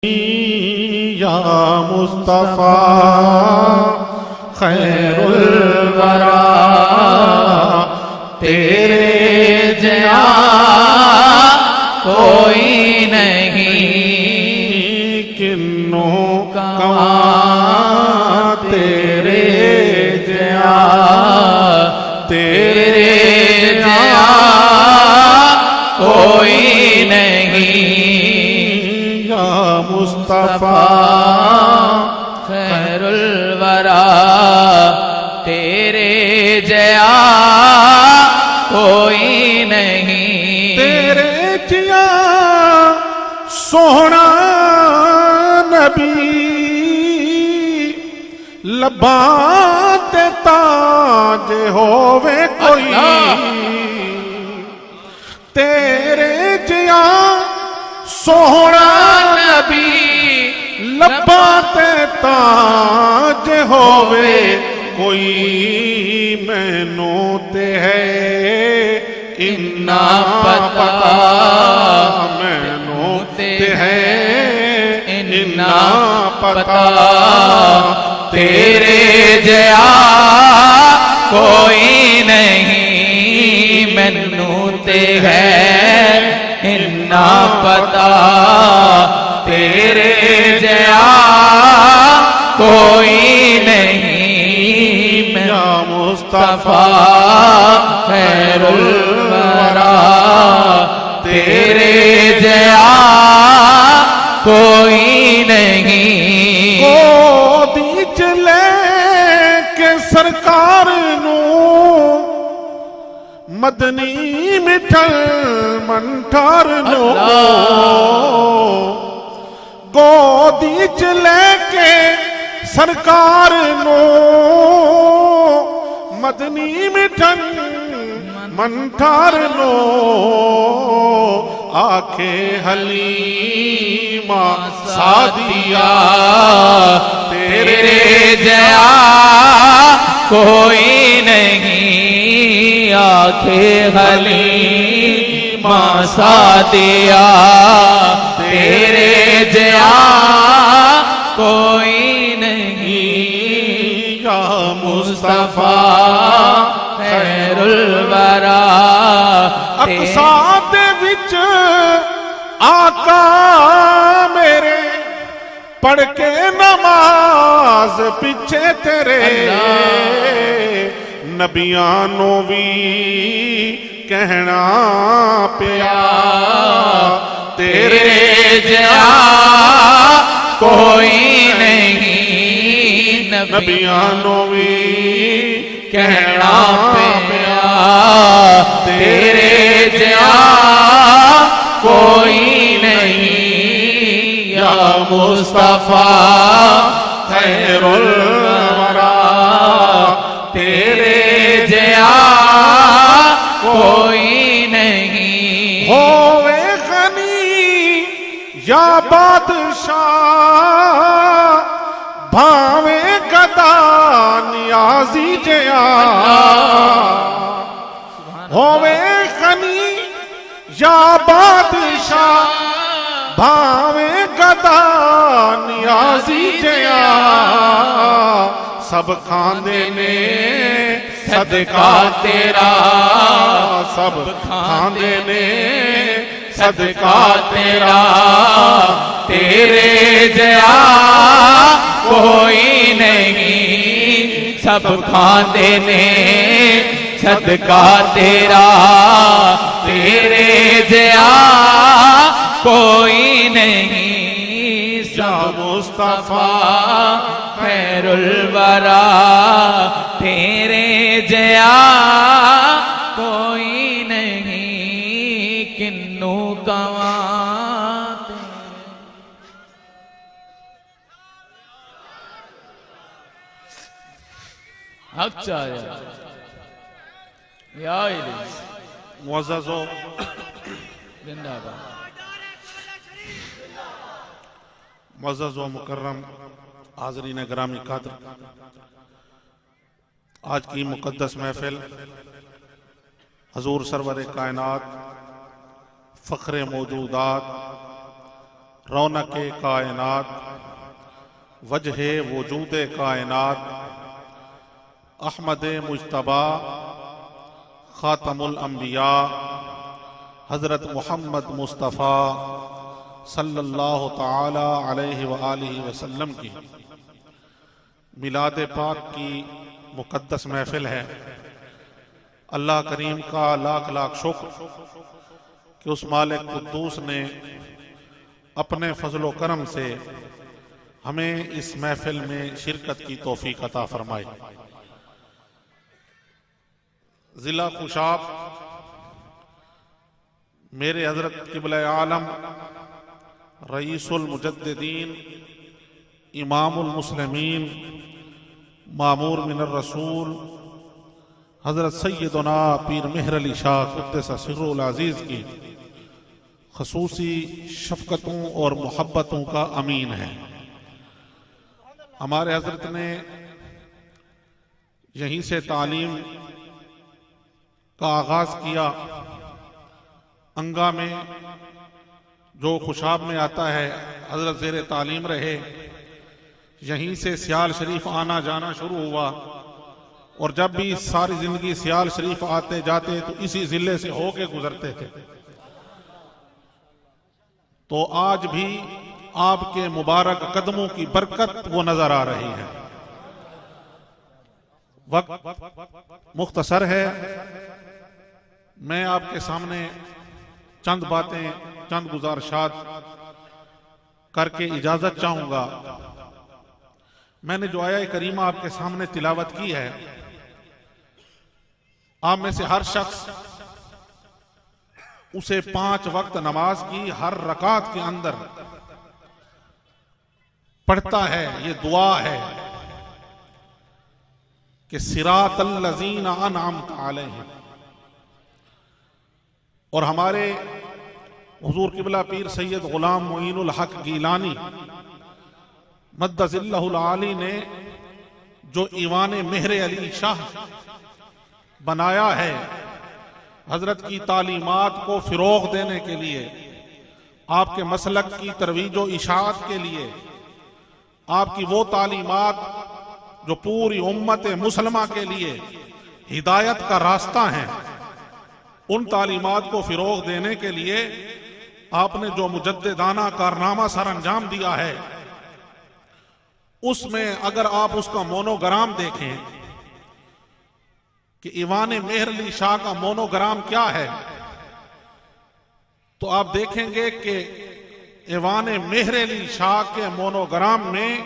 या मुस्तफा खैरुल वरा तेरे जया कोई नहीं किन्नों कवा तेरे जया कोई नहीं मुस्तफा खैरुल वरा तेरे जया कोई नहीं तेरे जिया सोहना नबी लब्बां ते ताज होवे कोई तेरे जिया सोहना नबी लब्बां ते ताज होवे कोई मैनू ते है इन्ना पता मैनू ते है इन्ना पता तेरे जया कोई नहीं मैनू ते है इन्ना पता तेरे जया कोई नहीं या मुस्तफा खैरुल वरा तेरे जया कोई नहीं गोदी च लेके सरकार नू मदनी मिठल मंठार नो गोदी च लेके सरकार नो मदनी मिठल मंठार नो आखे हलीमा सादिया तेरे जया कोई नहीं आखे हलीमा सादिया तेरे जया कोई नहीं या मुस्तफा खैरुल वरा अक्सा दे विच आका मेरे पढ़ के नमाज पीछे तेरे नबियां नो भी कहना पिया तेरे जया कोई नहीं नबियां नो भी कहना पिया तेरे जया कोई नहीं या मुस्तफा खैरुल वरा तेरे जया कोई नहीं होवे गनी या बादशाह भावे गदा नियाजी जया होवे गनी या बादशाह भावे गदा नियाजी जया सब खांदे ने सदका तेरा सब खांदे ने सदका तेरा तेरे जया कोई नहीं सब खांदे ने सदका तेरा तेरे जया कोई नहीं सब मुस्तफा खैरुल वरा तेरे जया कोई नहीं किन्नू कवा अच्छा मुअज़्ज़ज़ो जिंदाबाद मुअज़्ज़ज़ो मुकर्रम हाज़रीन ग्रामी क़द्र आज की मुक़द्दस महफ़िल हज़ूर सरवर कायनात फ़ख्र मौजूदात रौनक कायनात, वजह वजूद कायनात, अहमद मुज्तबा, ख़ातमुल अंबिया, हज़रत मुहम्मद मुस्तफ़ा सल्लल्लाहु ताला अलैहि व आलिहि वसल्लम की मिलाद पाक की मुक़द्दस महफिल है। अल्लाह करीम का लाख लाख शुक्र कि उस मालिक कुद्दूस ने अपने फजलो करम से हमें इस महफिल में शिरकत की तौफीक अता फरमाई। ज़िला खुशाब मेरे हज़रत क़िबला आलम रईसुल मुजद्दिदीन इमामुल मुस्लिमीन मामूर मिनर रसूल हज़रत सैयदना पीर मेहर अली शाह क़ुद्दस सिर्रुल अज़ीज़ की ख़ुसूसी शफ़क़तों और मोहब्बतों का अमीन है। हमारे हज़रत ने यहीं से तालीम का आगाज़ किया। अंगा में जो खुशाब में आता है हज़रत ज़ेर तालीम रहे, यहीं से सियाल शरीफ आना जाना शुरू हुआ और जब भी सारी जिंदगी सियाल शरीफ आते जाते तो इसी जिले से होके गुजरते थे। तो आज भी आपके मुबारक कदमों की बरकत वो नजर आ रही है। वक्त मुख्तसर है, मैं आपके सामने चंद बातें चंद गुजारिशात करके इजाजत चाहूंगा। मैंने जो आया करीमा आपके सामने तिलावत की है, आप में से हर शख्स उसे 5 वक्त नमाज की हर रकात के अंदर पढ़ता है। ये दुआ है कि सिरातल लज़ीना अनअमत अलैहिम। और हमारे हुजूर क़िबला पीर सैयद गुलाम मोइनुल हक गीलानी मद्दज़िल्लहुल आली ने जो ईवान मेहर अली शाह बनाया है, हजरत की तालीमात को फिरोग देने के लिए, आपके मसलक की तरवीज व इशाअत के लिए, आपकी वो तालीमात जो पूरी उम्मत मुसलमा के लिए हिदायत का रास्ता है, उन तालीमात को फिरोग देने के लिए आपने जो मुजद्दिदाना कारनामा सर अंजाम दिया है, उसमें अगर आप उसका मोनोग्राम देखें कि ईवान मेहर अली शाह का मोनोग्राम क्या है, तो आप देखेंगे कि ईवान मेहर अली शाह के मोनोग्राम में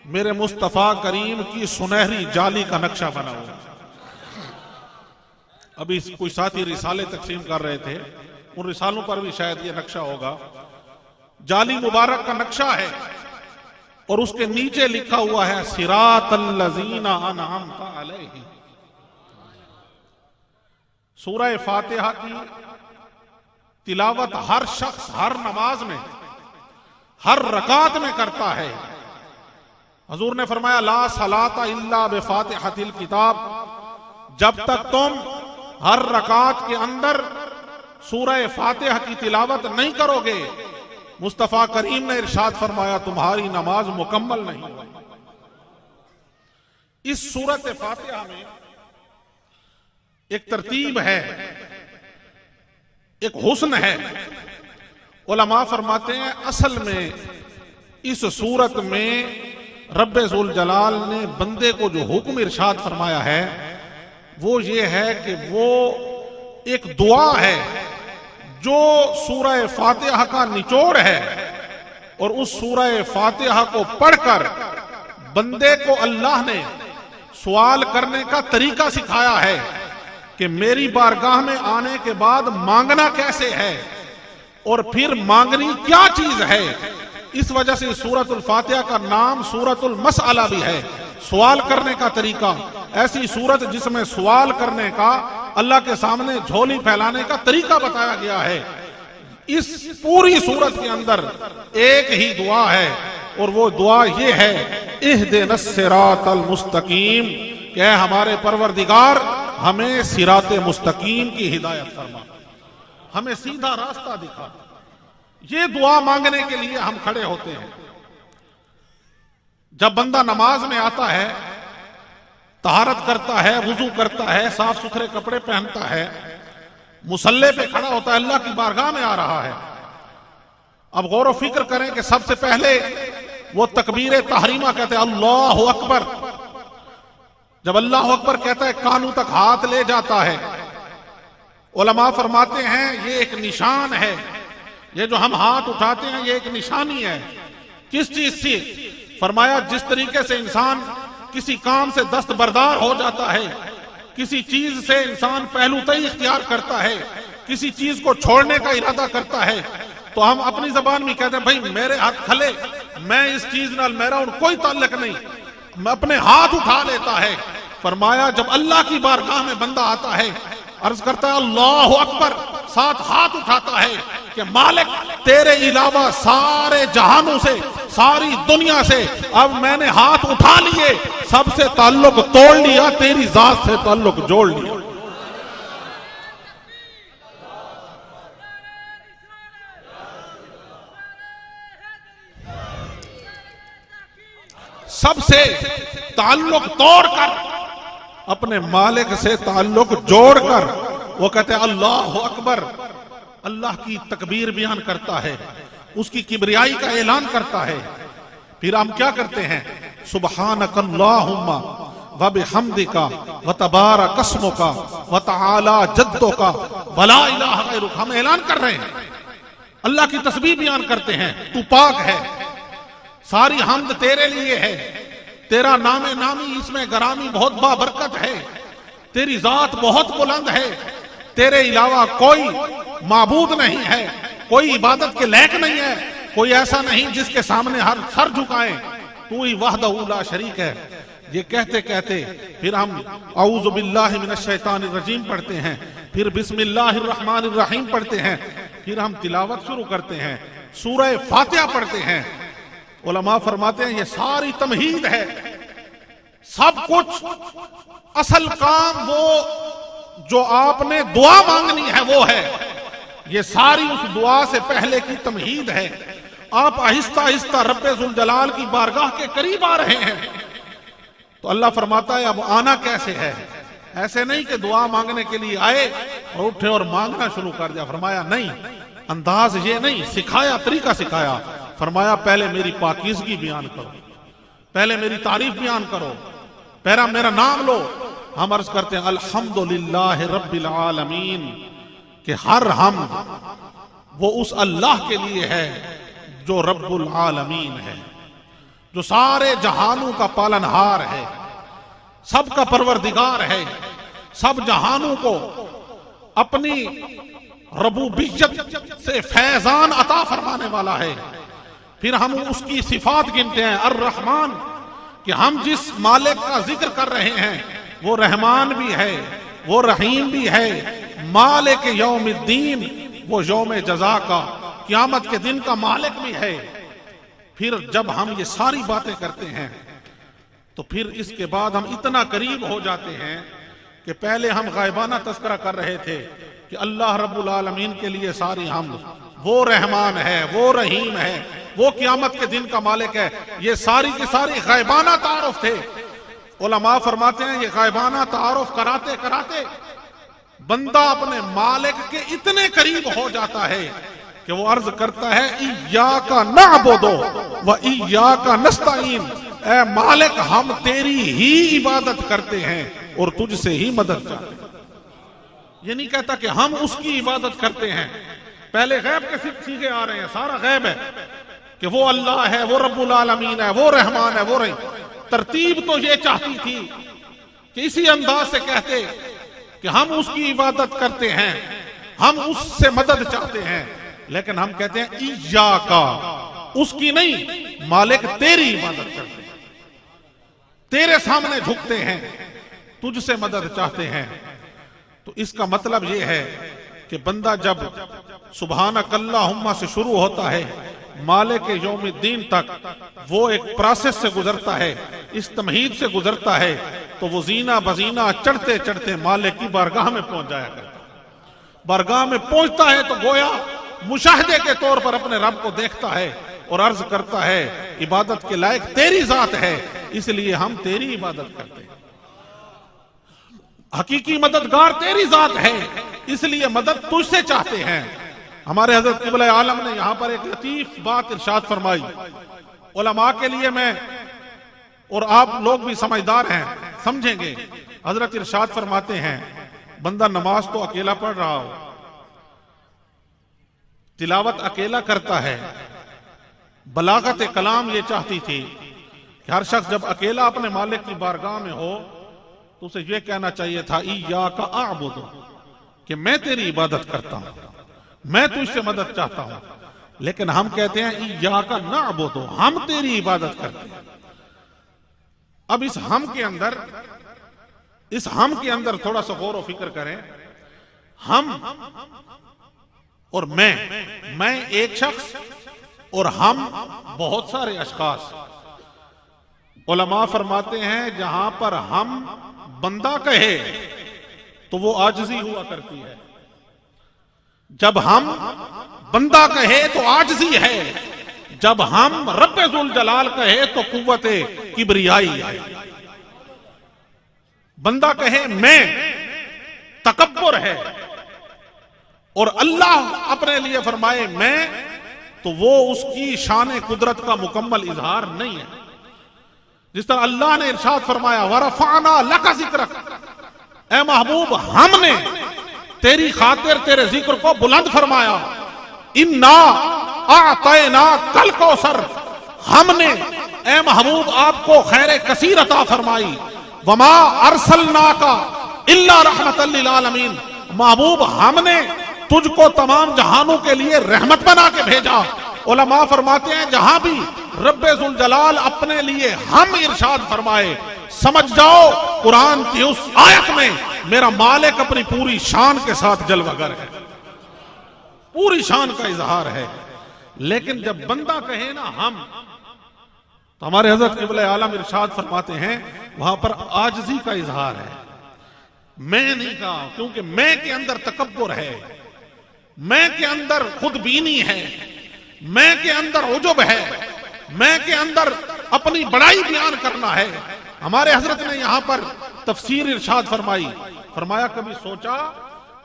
मेरे मुस्तफ़ा करीम की सुनहरी जाली का नक्शा बना हुआ। अभी कोई साथी रिसाले तकसीम कर रहे थे, उन रिसालों पर भी शायद ये नक्शा होगा। जाली मुबारक का नक्शा है और उसके नीचे लिखा हुआ है सिरातल लज़ीना अनअमत अलैहिम। सूरह फातिहा की तिलावत हर शख्स हर नमाज में हर रकात में करता है। हजूर ने फरमाया ला सलाता इल्ला बिफातिहतिल किताब। जब तक तुम हर रकात के अंदर सूरह फातिहा की तिलावत नहीं करोगे, मुस्तफा करीम ने इरशाद फरमाया तुम्हारी नमाज मुकम्मल नहीं होगी। इस सूरत फातिहा में एक तरतीब है, एक हुस्न है। उलमा फरमाते हैं असल में इस सूरत में रब्बे ज़ुल जलाल ने बंदे को जो हुक्म इरशाद फरमाया है वो ये है कि वो एक दुआ है जो सूरह फातिहा का निचोड़ है, और उस सूरह फातिहा को पढ़कर बंदे को अल्लाह ने सवाल करने का तरीका सिखाया है कि मेरी बारगाह में आने के बाद मांगना कैसे है और फिर मांगनी क्या चीज है। इस वजह से सूरतुल फातिहा का नाम सूरतुल मसअला भी है, सवाल करने का तरीका। ऐसी सूरत जिसमें सवाल करने का, अल्लाह के सामने झोली फैलाने का तरीका बताया गया है। इस पूरी सूरत के अंदर एक ही दुआ है और वो दुआ ये है इहदिनस सिरातल मुस्तकीम, कि हमारे परवरदिगार हमें सिराते मुस्तकीम की हिदायत फरमा, हमें सीधा रास्ता दिखा। ये दुआ मांगने के लिए हम खड़े होते हैं। जब बंदा नमाज में आता है, तहारत करता है, वुजू करता है, साफ सुथरे कपड़े पहनता है, मुसल्ले पे खड़ा होता है, अल्लाह की बारगाह में आ रहा है। अब गौर व फिक्र करें कि सबसे पहले वो तकबीर तहरीमा कहते हैं, अल्लाह अकबर। जब अल्लाह अकबर कहता है, कानों तक हाथ ले जाता है। उलमा फरमाते हैं ये एक निशान है, ये जो हम हाथ उठाते हैं ये एक निशानी है। किस चीज से? फरमाया जिस तरीके से इंसान किसी काम से दस्तबरदार हो जाता है, किसी चीज से इंसान पहलूतई इख्तियार करता है, किसी चीज को छोड़ने का इरादा करता है, तो हम अपनी जबान में कहते हैं भाई मेरे हाथ खले, मैं इस चीज नाल मेरा और कोई ताल्लुक नहीं, मैं अपने हाथ उठा लेता है। फरमाया जब अल्लाह की बारगाह में बंदा आता है, अर्ज करता है अल्लाह अकबर, साथ हाथ उठाता है कि मालिक तेरे अलावा सारे जहानों से, सारी दुनिया से अब मैंने हाथ उठा लिए, सबसे ताल्लुक तोड़ लिया, तेरी जात से ताल्लुक जोड़ लिया। सबसे ताल्लुक तोड़कर अपने मालिक से ताल्लुक जोड़कर वो कहते हैं अल्लाह अकबर, अल्लाह की तकबीर बयान करता है, उसकी किबरियाई का ऐलान करता है। फिर हम क्या करते हैं? सुब्हानकल्लाहुम्मा व बिहम्दिका व तबारक अस्मुका व तआला जद्दुका व ला इलाहा गैरुक। हम ऐलान कर रहे हैं, अल्लाह की तस्बीह बयान करते हैं, तू पाक है, सारी हम्द तेरे लिए है, तेरा नामे नामी इसमें गरामी बहुत बाबरकत है, तेरी जात बहुत बुलंद है, तेरे अलावा कोई माबूद नहीं है, कोई इबादत के लायक नहीं है, कोई ऐसा नहीं जिसके सामने हर सर झुकाएं, तू ही वहदहू ला शरीक है। ये कहते कहते फिर हम औज़ु बिल्लाहि मिनश शैतानिर रजीम पढ़ते हैं, फिर बिस्मिल्लाहिर रहमानिर रहीम पढ़ते हैं, फिर हम तिलावत शुरू करते हैं, सूरह फातिहा पढ़ते हैं। उलमा फरमाते हैं ये सारी तमहीद है, सब कुछ असल काम वो जो आपने दुआ मांगनी है वो है, ये सारी उस दुआ से पहले की तमहीद है। आप आहिस्ता आहिस्ता रब्बे ज़ुल जलाल की बारगाह के करीब आ रहे हैं, तो अल्लाह फरमाता है अब आना कैसे है? ऐसे नहीं कि दुआ मांगने के लिए आए और उठे और मांगना शुरू कर दिया। फरमाया नहीं, अंदाज ये नहीं, सिखाया, तरीका सिखाया। फरमाया पहले मेरी पाकीज़गी बयान करो, पहले मेरी तारीफ बयान करो, पहला मेरा नाम लो। हम अर्ज करते हैं अल्हम्दुलिल्लाह रब्बिल आलमीन, कि हर हम्द वो उस अल्लाह के लिए है जो रब्बुल आलमीन है, जो सारे जहानों का पालनहार है, सबका परवरदिगार है, सब जहानों को अपनी रबूबियत से फैजान अता फरमाने वाला है। फिर हम उसकी सिफात गिनते हैं, अर रहमान, कि हम जिस मालिक का जिक्र कर रहे हैं वो रहमान भी है, वो रहीम भी है, मालिक यौमिद्दीन, वो यौम जजा का, क़यामत के दिन का मालिक भी है। फिर जब हम ये सारी बातें करते हैं तो फिर इसके बाद हम इतना करीब हो जाते हैं कि पहले हम गायबाना तस्करा कर रहे थे कि अल्लाह रब्बुल आलमीन के लिए सारी हम्द, वो रहमान है, वो रहीम है, वो क़यामत के दिन का मालिक है। ये सारी की सारी गायबाना तारुफ थे। उलमा फरमाते हैं ये गायबाना तारुफ कराते कराते बंदा अपने मालिक के इतने करीब हो जाता है कि वो अर्ज करता है इय्याका नअबुदु व इय्याका नस्तईन, ऐ मालिक हम तेरी ही इबादत करते हैं और तुझसे ही मदद चाहते हैं। ये नहीं कहता कि हम उसकी इबादत करते हैं, पहले गैब के सीखे आ रहे हैं, सारा गैब है कि वो अल्लाह है, वो रब्बुल आलमीन है, वो रहमान है, वो रही। तरतीब तो ये चाहती थी कि इसी अंदाज से कहते कि हम उसकी इबादत करते हैं, हम उससे मदद चाहते हैं, लेकिन हम कहते हैं इय्याका, उसकी नहीं, मालिक तेरी इबादत करते हैं, तेरे सामने झुकते हैं, तुझसे मदद चाहते हैं। तो इसका मतलब यह है कि बंदा जब सुब्हानकल्लाहुम्मा से शुरू होता है मालिक यौमिद्दीन तक, वो एक प्रोसेस से गुजरता है, इस तमहीद से गुजरता है, तो वो जीना बजीना चढ़ते चढ़ते मालिक की बारगाह में पहुंच जाया करता है। बारगाह में पहुंचता है तो गोया मुशाहदे के तौर पर अपने रब को देखता है और अर्ज करता है इबादत के लायक तेरी जात है, इसलिए हम तेरी इबादत करते हैं। हकीकी मददगार तेरी जात है, इसलिए मदद तुझसे चाहते हैं। हमारे हजरत क़िबला आलम ने यहां पर एक लतीफ बात इरशाद फरमाई, उलमा के लिए मैं और आप लोग भी समझदार हैं, समझेंगे। हजरत इरशाद फरमाते हैं, बंदा नमाज तो अकेला पढ़ रहा हो, तिलावत अकेला करता है। बलागत कलाम ये चाहती थी कि हर शख्स जब अकेला अपने मालिक की बारगाह में हो तो उसे यह कहना चाहिए था इय्याका अअबुदु, कि मैं तेरी इबादत करता हूं, मैं तुझसे मदद चाहता हूं। लेकिन हम कहते हैं इय्याका नअबुदु, हम तेरी इबादत करते हैं। अब इस हम के अंदर थोड़ा सा गौर व फिक्र करें। हम और मैं एक शख्स और हम बहुत सारे अशखास। उलमा फरमाते हैं जहां पर हम बंदा कहे तो वो आजिज़ी हुआ करती है, जब हम बंदा कहे तो आजिज़ी है, जब हम रब्बे ज़ुल जलाल कहे तो कुव्वते किबरियाई है। बंदा कहे मैं, तकब्बुर है, और अल्लाह अपने लिए फरमाए मैं, तो वो उसकी शान कुदरत का मुकम्मल इजहार नहीं है। जिस तरह अल्लाह ने इरशाद फरमाया वरफाना लका जिक्रक, ए महबूब हमने तेरी खातिर तेरे जिक्र को बुलंद फरमाया। इन्ना आतैना कल कौसर, हमने ए महबूब आपको खैर कसीर अता फरमाई। वमा अरसलनाका इल्ला रहमतल लिल आलमीन, महबूब हमने तुझको तमाम जहानों के लिए रहमत बना के भेजा। उलमा फरमाते हैं जहां भी रब्बे ज़ुल जलाल अपने लिए हम इरशाद फरमाए, समझ जाओ कुरान की उस आयत में मेरा मालिक अपनी पूरी शान के साथ जलवागर है, पूरी शान का इजहार है। लेकिन जब बंदा कहे ना हम, तो हमारे हजरत क़िबला आलम इरशाद फरमाते हैं वहां पर आजिज़ी का इजहार है। मैं नहीं कहा, क्योंकि मैं के अंदर तकब्बुर है, मैं के अंदर खुदबीनी है, मैं के अंदर उजुब है, मैं के अंदर अपनी बड़ाई बयान करना है। हमारे हजरत ने यहां पर तफसीर इरशाद फरमाई, फरमाया कभी सोचा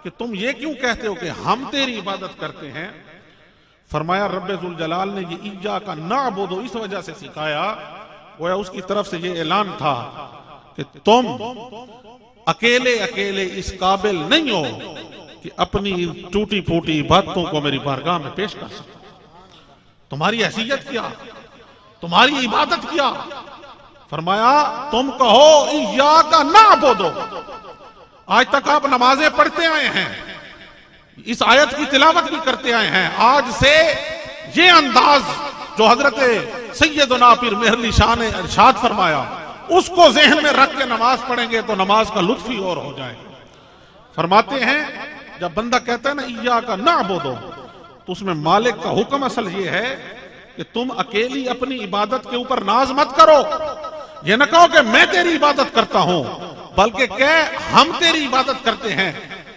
कि तुम ये क्यों कहते हो कि हम तेरी इबादत करते हैं? फरमाया रब्बे ज़ुल जलाल ने ये इय्याका नअबुदु इस वजह से सिखाया, गोया उसकी तरफ से ये ऐलान था कि तुम अकेले अकेले इस काबिल नहीं हो कि अपनी टूटी फूटी बातों को मेरी बारगाह में पेश कर सको। तुम्हारी हैसियत क्या, तुम्हारी इबादत क्या? फरमाया तुम कहो इय्याका नअबुदु। आज तक आप नमाजें पढ़ते आए हैं, इस आयत की तिलावत भी करते आए हैं। आज से ये अंदाज जो हजरत सैयदना पीर मेहरली शाह ने इरशाद फरमाया, उसको ज़हन में रख के नमाज पढ़ेंगे तो नमाज का लुत्फ ही और हो जाएगा। फरमाते हैं जब बंदा कहता है ना इय्याका नअबुदु, तो उसमें मालिक का हुक्म असल ये है कि तुम अकेली अपनी इबादत के ऊपर नाज मत करो। ये न कहो कि मैं तेरी इबादत करता हूं, बल्कि कह हम तेरी इबादत करते हैं।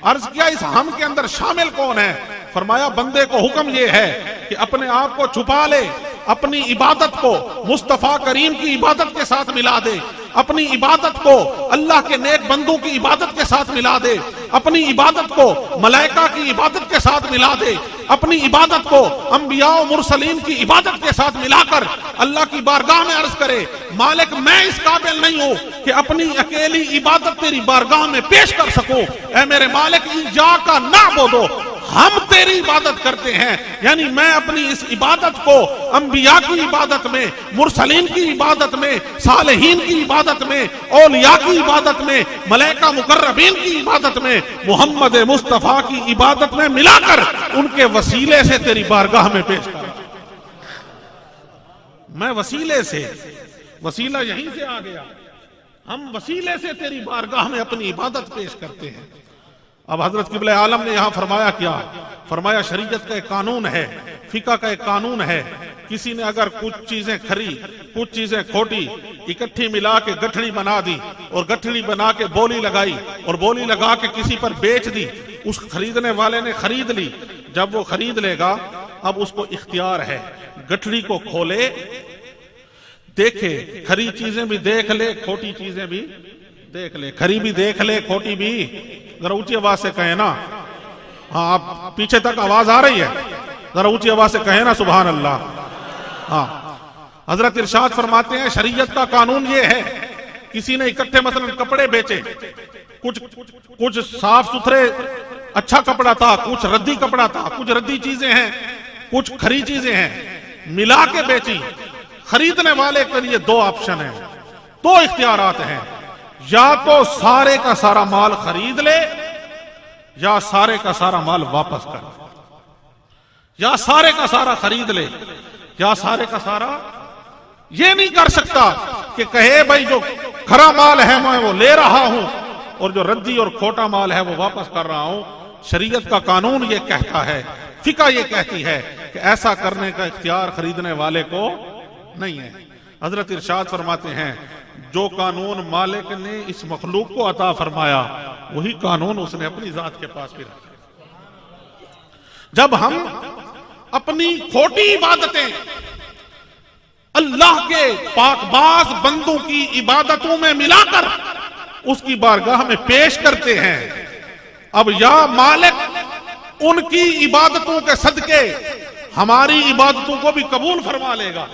अर्ज किया इस हम के अंदर शामिल कौन है? फरमाया बंदे को हुक्म यह है कि अपने आप को छुपा ले, अपनी इबादत को मुस्तफा करीम की इबादत के साथ मिला दे, अपनी इबादत को अल्लाह के नेक बंदों की इबादत के साथ मिला दे, अपनी इबादत को मलाइका की इबादत के साथ मिला दे, अपनी इबादत को अंबिया और मुरसलीन की इबादत के साथ मिलाकर अल्लाह की बारगाह में अर्ज करे, मालिक मैं इस काबिल नहीं हूं कि अपनी अकेली इबादत तेरी बारगाह में पेश कर सकूं। ऐ मेरे मालिक इय्याका नअबुदु, हम तेरी इबादत करते हैं। यानी मैं अपनी इस इबादत को अंबिया की इबादत में, मुरसलीन की इबादत में, सालेहीन की इबादत में, औलिया की इबादत में, मलाइका मुकर्रबीन की इबादत में, मोहम्मद मुस्तफा की इबादत में मिलाकर उनके वसीले से तेरी बारगाह में पेश कर। मैं वसीले से, वसीला यहीं से आ गया, हम वसीले से तेरी बारगाह में अपनी इबादत पेश करते हैं। अब हजरत क़िबला आलम ने यहां फरमाया क्या? फरमाया शरीयत का एक कानून है, फिका का एक कानून है। किसी ने अगर कुछ चीजें खरी, कुछ चीजें खोटी इकट्ठी मिला के गठड़ी बना दी और गठड़ी बना के बोली लगाई और बोली लगा के किसी पर बेच दी, उस खरीदने वाले ने खरीद ली, जब वो खरीद लेगा अब उसको इख्तियार है, गठरी को खोले, देखे, खरी चीजें भी देख ले, खोटी चीजें भी देख ले, खरी भी देख ले, खोटी भी। जरा ऊंची आवाज से कहे ना, हाँ आप पीछे तक आवाज आ रही है, जरा ऊंची आवाज से कहे ना सुभान अल्लाह। हाँ, हजरत इरशाद फरमाते हैं शरीयत का कानून ये है, किसी ने इकट्ठे मसलन कपड़े बेचे, कुछ साफ सुथरे अच्छा कपड़ा था, कुछ रद्दी कपड़ा था, कुछ रद्दी चीजें हैं, कुछ खरी चीजें हैं, मिला के बेची। खरीदने वाले के लिए दो ऑप्शन है, दो इख्तियारात हैं, या तो सारे का सारा माल खरीद ले या सारे का सारा माल वापस कर, या सारे का सारा खरीद ले या सारे का सारा। ये नहीं कर सकता कि कहे भाई जो खरा माल है मैं वो ले रहा हूं और जो रद्दी और खोटा माल है वो वापस कर रहा हूं। शरीयत का कानून ये कहता है, फिका ये कहती है कि ऐसा करने का इख्तियार खरीदने वाले को नहीं है। हजरत इरशाद फरमाते हैं जो कानून मालिक ने इस मखलूक को अता फरमाया वही कानून उसने अपनी जात के पास भी रखा। जब हम अपनी खोटी इबादतें अल्लाह के पाकबाज बंदों की इबादतों में मिलाकर उसकी बारगाह में पेश करते हैं, अब या मालिक उनकी इबादतों के सदके हमारी इबादतों को भी कबूल फरमा लेगा